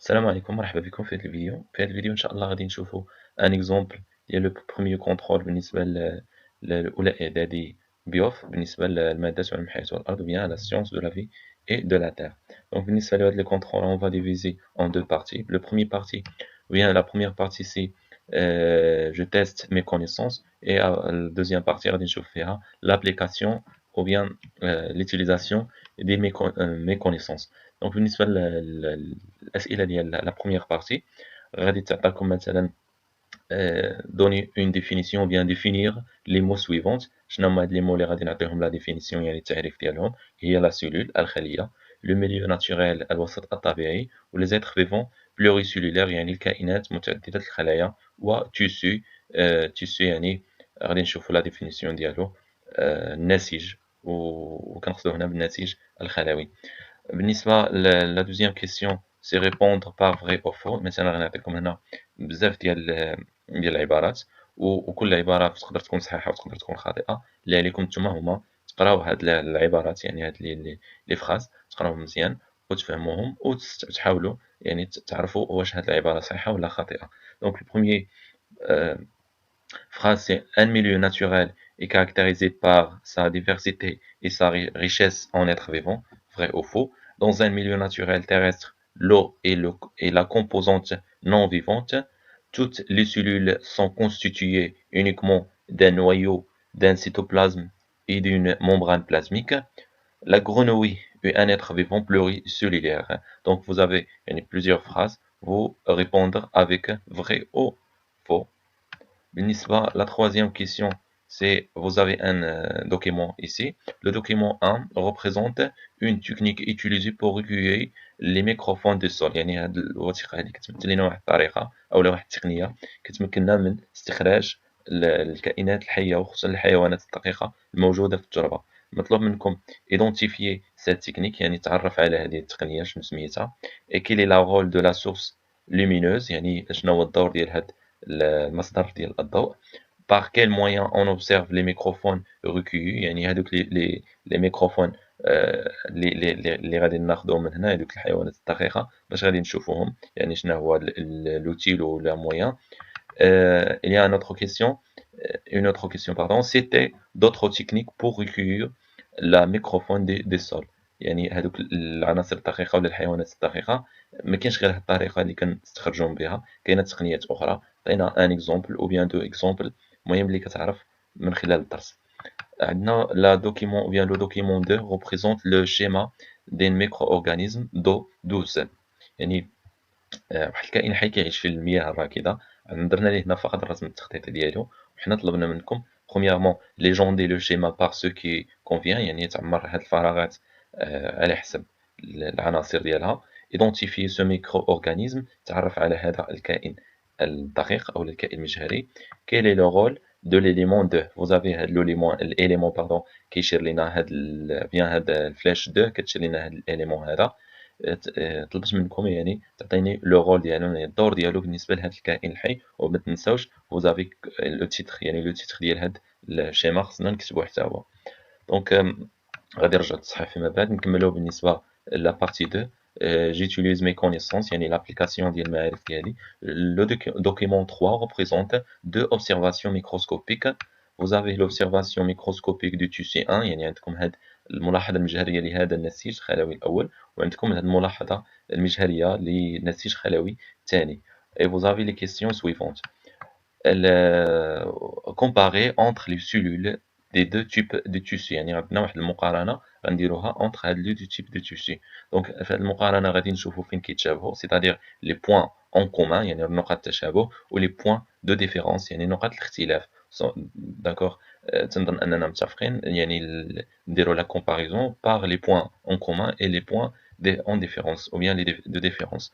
السلام عليكم، مرحبا بكم في هذا الفيديو. إن شاء الله غادي نشوفوا ان اكزومبل ديال لو بروميير كونترول بالنسبة لأولى إعدادي بيوف بالنسبة للمادة علم الحياة والأرض ou bien la science de la vie et de la Terre. Donc بالنسبة لهاد لي كونترول on va diviser en deux parties. Le premier partie, ou bien la première partie c'est je teste mes connaissances et la deuxième partie غادي نشوف فيها l'application ou bien l'utilisation de mes connaissances. Donc بالنسبة الأسئلة ديال la première partie غادي تعطيكم مثلا donner une définition ou bien définir les mots suivants. شنو هما هاد لي مو اللي غادي نعطيهم لا ديفينيسيون يعني التعريف ديالهم. هي لا سيلول الخلية، لو ميليو ناتوريل الوسط الطبيعي، و لي زيتر فيفون بلوريسيلولير يعني الكائنات متعددة الخلايا، و تيسو تيسو يعني غادي نشوفوا لا ديفينيسيون ديالو النسيج، وكنقصدو هنا بالنسيج الخلوي. بالنسبة لا دوزيام كيسيون سي ريبوندر بار فغي او فو. مثلا غنعطيكم هنا بزاف ديال العبارات، وكل عبارة تقدر تكون صحيحة وتقدر تكون خاطئة. اللي عليكم نتوما هما تقراو هاد العبارات، يعني هاد لي فراز تقراوهم مزيان وتفهموهم وتحاولوا يعني تعرفوا واش هاد العبارة صحيحة ولا خاطئة. دونك البروميير phrase c'est un milieu naturel est caractérisé par sa diversité et sa richesse en êtres vivants. Vrai ou faux? Dans un milieu naturel terrestre, l'eau est la composante non vivante. Toutes les cellules sont constituées uniquement d'un noyau, d'un cytoplasme et d'une membrane plasmique. La grenouille est un être vivant pluricellulaire. Donc vous avez plusieurs phrases, vous répondre avec vrai ou faux. La troisième question, c'est vous avez un document ici. Le document 1 représente une technique utilisée pour recueillir les microphones du sol. يعني هاد الوثيقة هذه كتمثل لنا واحد الطريقة أو واحد التقنية كتمكننا من استخراج الكائنات الحية وخصوصا الحيوانات الدقيقة الموجودة في التربة. مطلوب منكم identifier cette technique، يعني تعرف على هذه التقنية شنو سميتها. et quel est le rôle de la source lumineuse، يعني شنو هو الدور ديال هاد المصدر ديال الضوء. par quel moyen on observe les microphones recueillis، يعني هادوك لي ميكروفون اللي غادي ناخذوهم من هنا، هادوك الحيوانات الدقيقة باش غادي نشوفوهم، يعني شنو هو l'outil ou la moyen. Il y a une autre question, pardon. C'était d'autres techniques pour recueillir la microphone des sols. يعني هادوك العناصر الدقيقة ولا الحيوانات الدقيقة ما كاينش غير هاد الطريقة اللي كنستخرجوهم بها، كاينة تقنيات أخرى. عطينا ان اكزومبل او بيان دو اكزومبل، المهم اللي كتعرف من خلال الدرس. عندنا لا دوكيمون او بيان لو دوكيمون 2 représente le schéma d'un micro-organisme d'eau douce. يعني واحد الكائن حي كيعيش في المياه الراكدة. درنا ليه هنا فقط الرسم التخطيطي ديالو، وحنا طلبنا منكم premièrement légender le schéma par ce qui convient، يعني تعمر هاد الفراغات على حسب العناصر ديالها. identifier ce micro-organisme، تعرف على هذا الكائن الدقيق أو الكائن المجهري. quel est le rôle de l'élément 2. vous avez هاد l'élément pardon كيشير لنا هاد بيان هاد الفلاش 2 كتشير لنا هاد الاليمون هذا. طلبت منكم يعني تعطيني لو رول ديالو، يعني الدور ديالو بالنسبه لهذا الكائن الحي. وما تنساوش vous avez لو تيتر، يعني لو تيتر ديال هاد الشيما خصنا نكتبوه حتى هو. دونك غادي نرجعو للتصحيح فيما بعد نكملو بالنسبه لا بارتي 2. j'utilise mes connaissances يعني l'application ديال المعارف ديالي. le document 3 représente deux observations microscopiques. vous avez l'observation microscopique du tissu 1، يعني عندكم هاد الملاحظة المجهرية لهذا النسيج الخلوي الأول، وعندكم هاد الملاحظة المجهرية لنسيج خلوي الثاني. et vous avez les questions suivantes. comparer entre les cellules des deux types de tissus، يعني عندنا واحد المقارنة غنديروها entre هاد لي دو types de tissus. دونك في هاد المقارنة غادي نشوفو فين كيتشابهو، c'est-à-dire les points en commun، يعني نقاط التشابه، و les points de différence يعني نقاط الاختلاف. داكوغ، تنظن أننا متفقين، يعني نديرو la comparaison par les points en commun et les points en différence ou bien les de différence.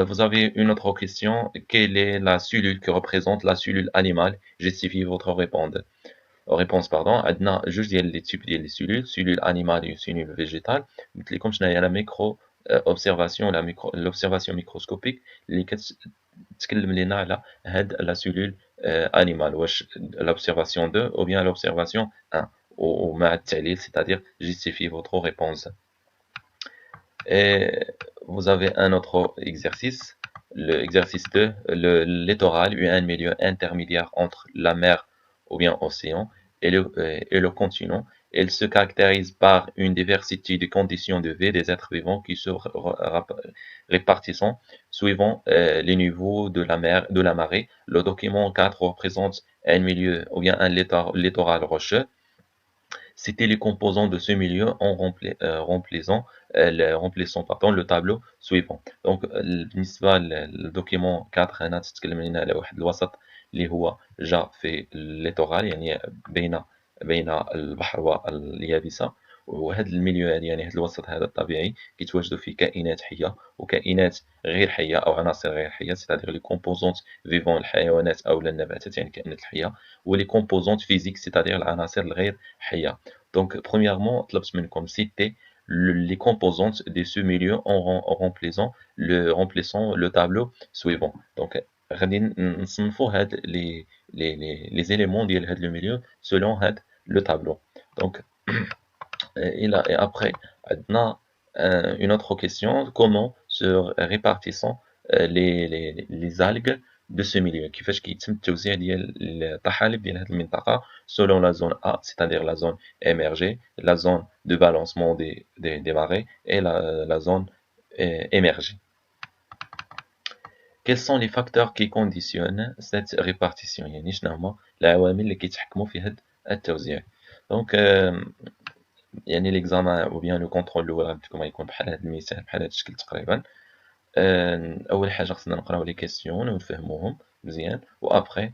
Vous avez une autre question. Quelle est la cellule que représente la cellule animale? Justifiez votre réponse. Pardon. عندنا جوج ديال لي تيب ديال لي سيلول، سيلول انيمال و سيلول فيجيتال. قلت لكم شنو هي لا ميكرو اوبسيرفاسيون، لا ميكرو لوبسيرفاسيون ميكروسكوبيك اللي كتكلم لنا على هاد لا سيلول انيمال، واش l'observation 2 ou bien l'observation 1، ومع التعليل c'est-à-dire justifiez votre réponse. Et vous avez un autre exercice, l'exercice 2, le littoral est un milieu intermédiaire entre la mer ou bien océan et le continent. Elle se caractérise par une diversité de conditions de vie des êtres vivants qui se répartissent suivant les niveaux de la mer, de la marée. Le document 4 représente un milieu ou bien un littoral rocheux. C'était les composants de ce milieu en remplissant pardon, le tableau suivant. Donc بالنسبة للدوكيمون 4 هنا تتكلم لنا على واحد الوسط اللي هو جا في الليتورال، يعني بين البحر واليابسة. وهذا الميليو هذا يعني هذا الوسط هذا الطبيعي كيتواجدوا فيه كائنات حية وكائنات غير حية أو عناصر غير حية، c'est-à-dire les composantes vivant الحيوانات أو النباتات يعني الكائنات الحية، ولي composantes physiques c'est-à-dire العناصر الغير حية. Donc, premièrement, comme citer les composantes de ce milieu en remplissant le tableau suivant. Donc, غادي نصنفوا هاد les éléments ديال هاد le milieu selon هاد le tableau. Donc, et après, عندنا une autre question, comment se répartissent les algues de ce milieu كيفاش كيتم التوزيع ديال الطحالب ديال هذه المنطقة selon la zone A, c'est-à-dire la zone émergée, la zone de balancement des marées et la zone émergée. Quels sont les facteurs qui conditionnent cette répartition؟ يعني شنو هما العوامل اللي كيتحكموا في هذا التوزيع؟ Donc يعني ليكزامان او بيان لو كونترول الاول غادي يكون بحال هذا المثال بحال هذا الشكل تقريبا. اول حاجه خصنا نقراو لي كيسيون ونفهموهم مزيان وابخي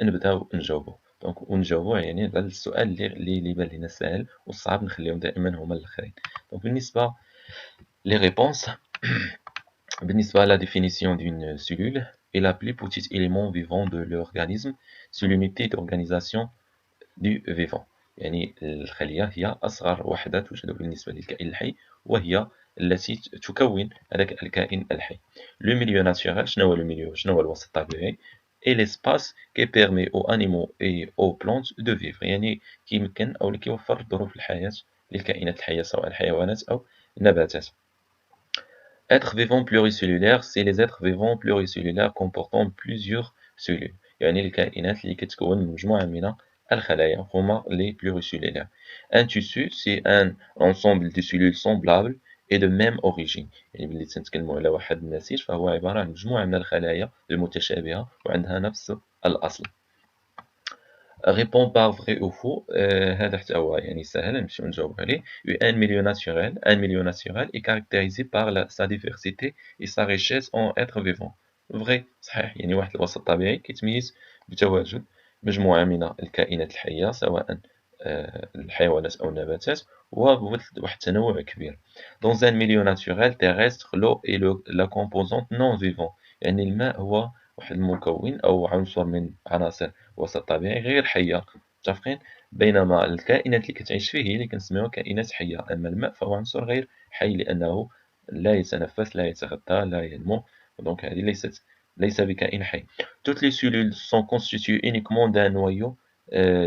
نبداو نجاوبو. دونك ونجاوبو يعني على السؤال اللي بان لينا ساهل والصعب نخليهم دائما هما الاخرين. دونك بالنسبه لي ريبونس بالنسبه à la définition d'une cellule est la plus petit élément vivant de l'organisme, c'est l'unité d'organisation du vivant. يعني الخلية هي أصغر وحدة توجد بالنسبة للكائن الحي وهي التي تكون هذاك الكائن الحي. لو ميليو ناتشورال شنو هو لو ميليو شنو هو الوسط الطبيعي؟ et l'espace qui permet aux animaux et aux plantes de vivre يعني كيمكن أو اللي كيوفر ظروف الحياة للكائنات الحية سواء الحيوانات أو النباتات. Être vivant pluricellulaire, c'est les êtres vivants pluricellulaires comportant plusieurs cellules. يعني الكائنات اللي كتكون من مجموعة من الخلايا هما les pluricellulaires. Un tissu, c'est un ensemble de cellules semblables et de même origine. يعني ملي تنتكلموا على واحد النسيج فهو عبارة عن مجموعة من الخلايا المتشابهة وعندها نفس الأصل. Répond par vrai ou faux. هذا حتى هو يعني سهل نمشيو نجاوب عليه. Un milieu naturel est caractérisé par sa diversité et sa richesse en êtres vivants. Vrai صحيح يعني واحد الوسط طبيعي كيتميز بتواجد مجموعة من الكائنات الحية سواء الحيوانات أو النباتات وواحد التنوع كبير. Dans un milieu naturel terrestre, l'eau est la composante non vivant. يعني الماء هو واحد المكون أو عنصر من عناصر وسط طبيعي غير حية، متفقين؟ بينما الكائنات اللي كتعيش فيه هي اللي كنسميوها كائنات حية، أما الماء فهو عنصر غير حي لأنه لا يتنفس لا يتغذى لا ينمو، دونك هذه ليس بكائن حي. Toutes les cellules sont constituées uniquement d'un noyau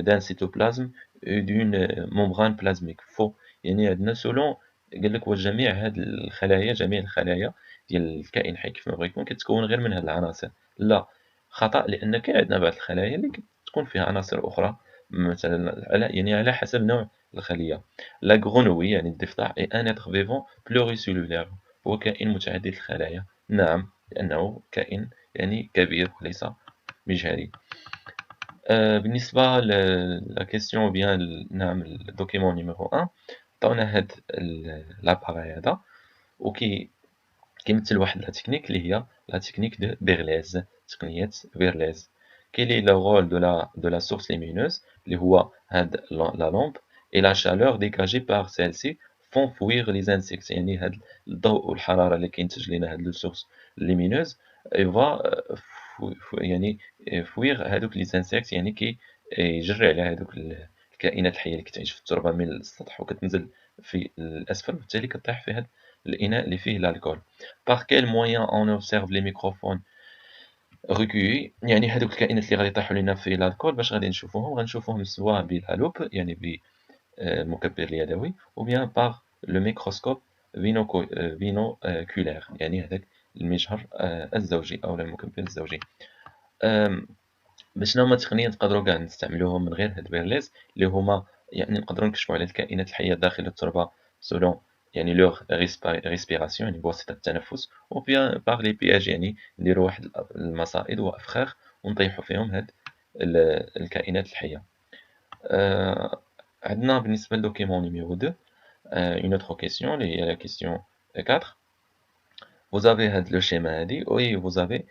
d'un cytoplasme et d'une membrane plasmique. faux يعني عندنا سولون قال لك واش جميع هاد الخلايا جميع الخلايا ديال الكائن حي كيف ما بغا يكون كتكون غير من هاد العناصر. لا خطأ لأن كاين عندنا بعض الخلايا اللي كتكون فيها عناصر أخرى مثلا على حسب نوع الخلية. لا غرونوي يعني الضفدع est un être vivant pluricellulaire هو كائن متعدد الخلايا. نعم لأنه كائن يعني كبير وليس مجهري. بالنسبة لا كيسيون بيان نعم الدوكيمون نيميرو 1 عطاونا هاد لاباراي هذا كيمثل واحد لا تكنيك اللي هي لا تكنيك دو بيرليز تقنية بيرليز. Quel est le rôle de la source lumineuse اللي هو هاد لا لامب et la chaleur dégagée par celle-ci font fuir les insectes يعني هاد الضوء والحرارة اللي كينتج لنا هاد لو سورس lumineuse va يعني fuir هادوك les insectes يعني يجري على هادوك الكائنات الحية اللي كتعيش في التربة من السطح وكتنزل في الأسفل وبالتالي كطيح في هاد الإناء اللي فيه الألكول. Par quel moyen on observe les microphones recueillis يعني هادوك الكائنات اللي غادي يطيحوا لنا في الألكول باش غادي غنشوفوهم سواء بالهالوب يعني بالمكبر اليدوي ou bien par le microscope فينوكولير، يعني هذاك المجهر الزوجي أو المكبل الزوجي. آم، باش هما تقنيات نقدروا كاع نستعملوهم من غير هاد بيرليز اللي هما يعني نقدروا نكشفوا على الكائنات الحية داخل التربة سولون يعني لوغ ريسبيراسيون يعني بواسطة التنفس، و بيان باغ لي بياج يعني نديروا واحد المصائد وأفخاخ ونطيحوا فيهم هاد الكائنات الحية. عندنا بالنسبة لدوكيمون نيميرو 2 une autre question اللي هي la question 4. vous avez هاد لو شيما هادي وي vous avez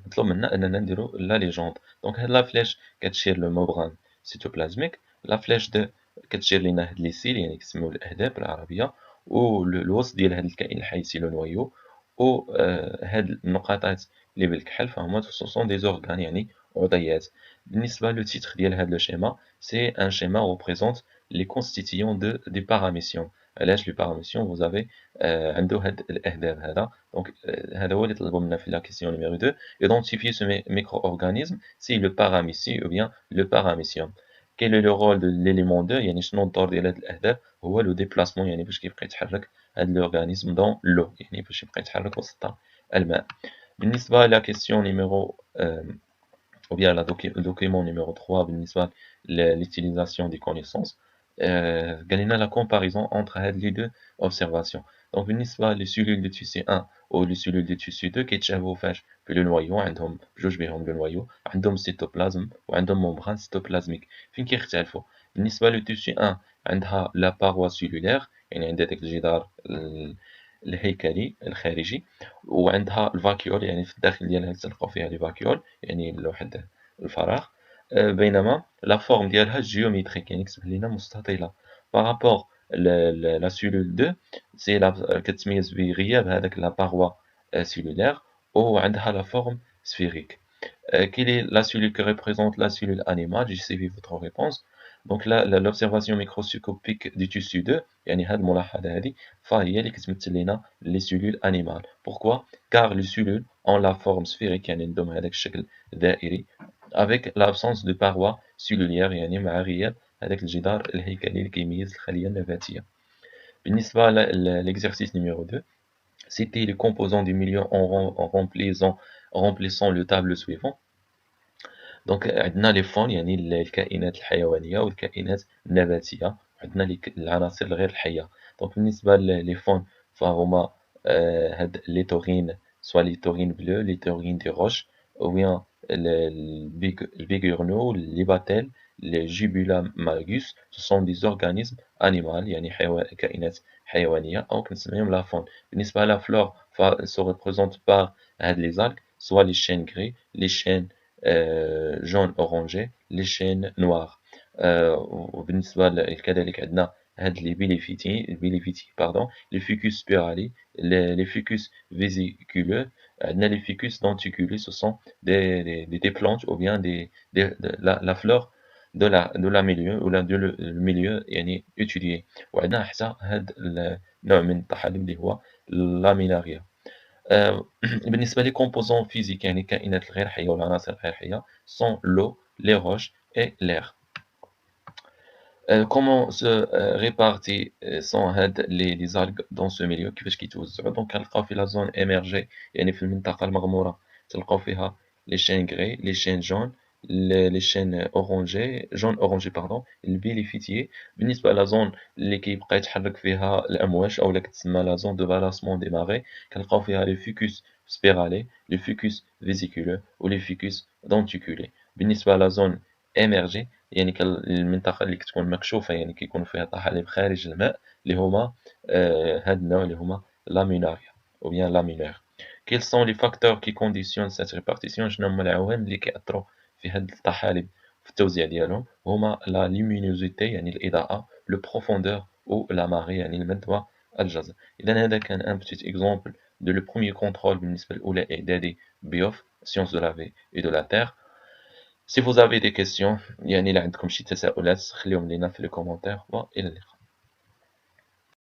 مطلوب منا اننا نديرو لا ليجوند. دونك هاد لا فلاش كتشير لو ممبران سيتوبلازميك، لا فلاش دو كتشير لينا هاد لي سيل يعني كيسميو الاهداب بالعربيه، و الوسط ديال هاد الكائن الحي سي لو نوايو، و هاد النقاطات اللي بالكحل فهما سوسون دي زورغان يعني عضيات. بالنسبه لو تيتر ديال هاد لو شيما سي ان شيما ريبريزونت لي كونستيتيون دي باراميسيون. علاش لي باراميسيون vous avez عنده هاد الاهداب هذا. دونك هذا هو اللي طلبوا منا في لا كيسيون نيميرو 2. identifier ce micro-organisme si le paramécie ou bien le paramecium. quel est le rôle de l'élément 2 يعني شنو الدور ديال هاد الاهداب؟ هو لو ديبلاسمون يعني باش كيبقى يتحرك هاد لورغانيزم دون لو يعني باش يبقى يتحرك وسط الماء. بالنسبه لا كيسيون نيميرو ou bien le document numéro 3 بالنسبة l'utilisation des connaissances. قال لنا la comparaison entre هاد les deux observations. Donc بالنسبة les cellules de tissu 1 و les cellules de tissu 2 كيتشابهوا فاش في لو نوايو، عندهم بجوج بهم لو نوايو، عندهم سيتوبلازم وعندهم ممبران سيتوبلازميك. فين كيختلفوا؟ بالنسبة لو تيسو 1 عندها لا باروا سيلولير يعني عندها داك الجدار الهيكلي الخارجي، وعندها الفاكيول يعني في الداخل ديالها تلقاو فيها لي فاكيول يعني واحد الفراغ. بينما لا فورم ديالها جيوميتريك يعني كتبان لينا مستطيلة. بارابور لا سيلول 2 سي كتميز بغياب هذاك لا باروا سيلولير وعندها لا فورم سفيريك. Quelle est la cellule que représente la cellule animale? J'ai suivi votre réponse. Donc là, l'observation microscopique du tissu 2 يعني هاد الملاحظة هادي فهي اللي كتمثل لنا les cellules animales. Pourquoi? Car les cellules ont la forme sphérique يعني عندهم هذاك الشكل دائري avec l'absence de parois cellulaires يعني مع غياب هذاك الجدار الهيكلي اللي كيميز الخلية النباتية. بالنسبة l'exercice numéro 2, citer les composants du milieu en remplissant le tableau suivant. دونك عندنا لي فون يعني الكائنات الحيوانية والكائنات النباتية، وعندنا العناصر الغير الحية. دونك بالنسبة لي فون فهما هاد لي تورين سوا لي تورين بلو لي تورين دي روش أو بيان البيغورنو لي باتيل لي جيبولا مالغوس سو سون دي زورغانيزم انيمال يعني كائنات حيوانية أو كنسميهم لا فون. بالنسبة لا فلور سو ريبريزونت بار هاد لي زالغ سوا لي شين غري لي شين جون اورانجي لي شين نوار. وبالنسبه كذلك عندنا هاد لي بيليفيتي باردون لي فيكوس سبيرالي لي فيكوس فيزيكولو. عندنا لي فيكوس دونتيكولي سو سون دي بلانت او بيان لا فلور de la milieu ou de le milieu يعني étudié. وعندنا حتى هاد النوع من الطحالب اللي هو لاميناريا. بالنسبة لي composants physiques يعني الكائنات الغير حية والعناصر الغير حية sont l'eau, les roches et l'air. Comment se répartissent هاد les algues dans ce milieu كيفاش كيتوزعوا؟ دونك كنلقاو في لا زون émergée يعني في المنطقة المغمورة تلقاو فيها les chaînes grey, les chaînes jaunes, les chaînes orangées, jaune orangé pardon, البيليفيتيي. بالنسبة لا زون اللي كيبقى يتحرك فيها الأمواج أو كتسمى لا زون دو balancement des marées كنلقاو فيها les ficus spiralés, les ficus vésiculaires و les ficus denticulés. بالنسبة لا زون émergée يعني المنطقة اللي كتكون مكشوفة يعني كيكون فيها طحالب خارج الماء اللي هما هاد النوع اللي هما لاميناريا أو bien laminaire. Quels sont les facteurs qui conditionnent cette répartition؟ شنو هما العوامل اللي كيأثروا في هاد الطحالب في التوزيع ديالهم؟ هما لا luminosité يعني الإضاءة، لو بروفوندور و لا ماري يعني المد والجزر. إذا هذا كان ان بتيت إكزومبل دو لو بروميير كونترول بالنسبة للأولى إعدادي بيوف sciences de la vie et de la terre. Si vous avez des questions يعني إلا عندكم شي تساؤلات خليهم لينا في لي كومونتير وإلى اللقاء.